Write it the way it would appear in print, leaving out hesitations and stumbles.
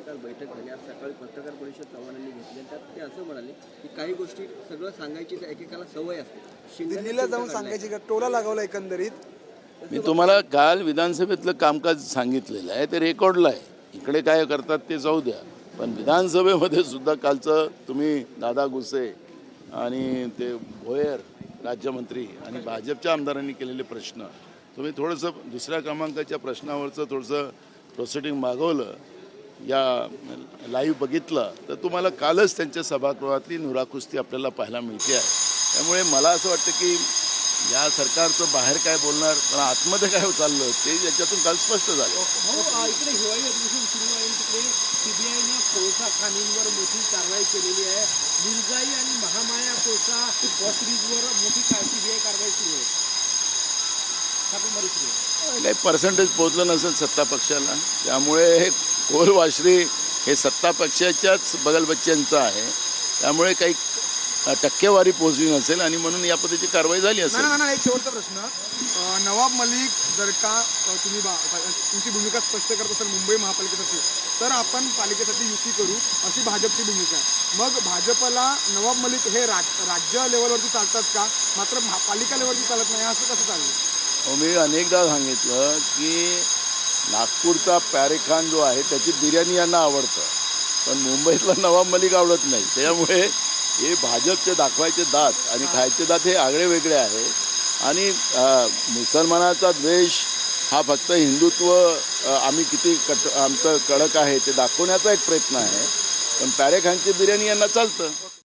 काल बैठक झाली, आज सकाळी पत्रकार परिषद चव्हाणांनी घेतली. त्यात ते असं म्हणाले की काही गोष्टी सगळं सांगायची तर एकेकाला सवय असते. दिल्लीला जाऊन सांगायची का टोला लागवला एकंदरीत. मी तुम्हाला काल विधानसभेतलं कामकाज सांगितलेलं आहे, ते रेकॉर्डला आहे. इकडे काय करतात ते जाऊ द्या, पण विधानसभेमध्ये सुद्धा कालचं तुम्ही दादा गुसे आणि ते भोयर राज्यमंत्री आणि भाजपच्या आमदारांनी केलेले प्रश्न तुम्ही थोडंसं दुसऱ्या क्रमांकाच्या प्रश्नावरचं थोडंसं प्रोसिडिंग मागवलं, या लाईव्ह बघितलं तर तुम्हाला कालच त्यांच्या सभागृहातली नुराकुस्ती आपल्याला पाहायला मिळते आहे. त्यामुळे मला असं वाटतं की या सरकारचं बाहेर काय बोलणार पण आतमध्ये काय चाललं ते याच्यातून काल स्पष्ट झालं. इकडे हिवाळी अधिवेशन सुरू आहे, तिकडे सीबीआयने कोळसा खाणींवर मोठी कारवाई केलेली आहे. मिरजाई आणि महामाया कोळसा वॉशरीजवर मोठी सीबीआय कारवाई सुरू आहे, छापेमारी सुरू आहे. काही पर्सेंटेज पोचलं नसेल सत्ता पक्षाला, त्यामुळे कोल वाश्री हे सत्ता पक्षाच्याच बगलबच्च्यांचं आहे, त्यामुळे काही टक्केवारी पोहोचली नसेल आणि म्हणून या पद्धतीची कारवाई झाली असेल. ना एक शेवटचा प्रश्न, नवाब मलिक जर का तुम्ही तुमची भूमिका स्पष्ट करत असाल मुंबई महापालिकेसाठी, तर आपण पालिकेसाठी युती करू अशी भाजपची भूमिका आहे. मग भाजपला नवाब मलिक हे राज्य लेवलवरती चालतात का, मात्र पालिका लेवलवरती चालत नाही, असं कसं चालेल? मी अनेकदा सांगितलं की नागपूरचा पॅरेखान जो आहे त्याची बिर्याणी यांना आवडतं, पण मुंबईतला नवाब मलिक आवडत नाही. त्यामुळे हे भाजपचे दाखवायचे दात आणि खायचे दात हे आगळे वेगळे आहे. आणि मुसलमानाचा द्वेष हा फक्त हिंदुत्व आम्ही किती आमचं कडक आहे ते दाखवण्याचा एक प्रयत्न आहे, पण पॅरेखानची बिर्याणी यांना चालतं.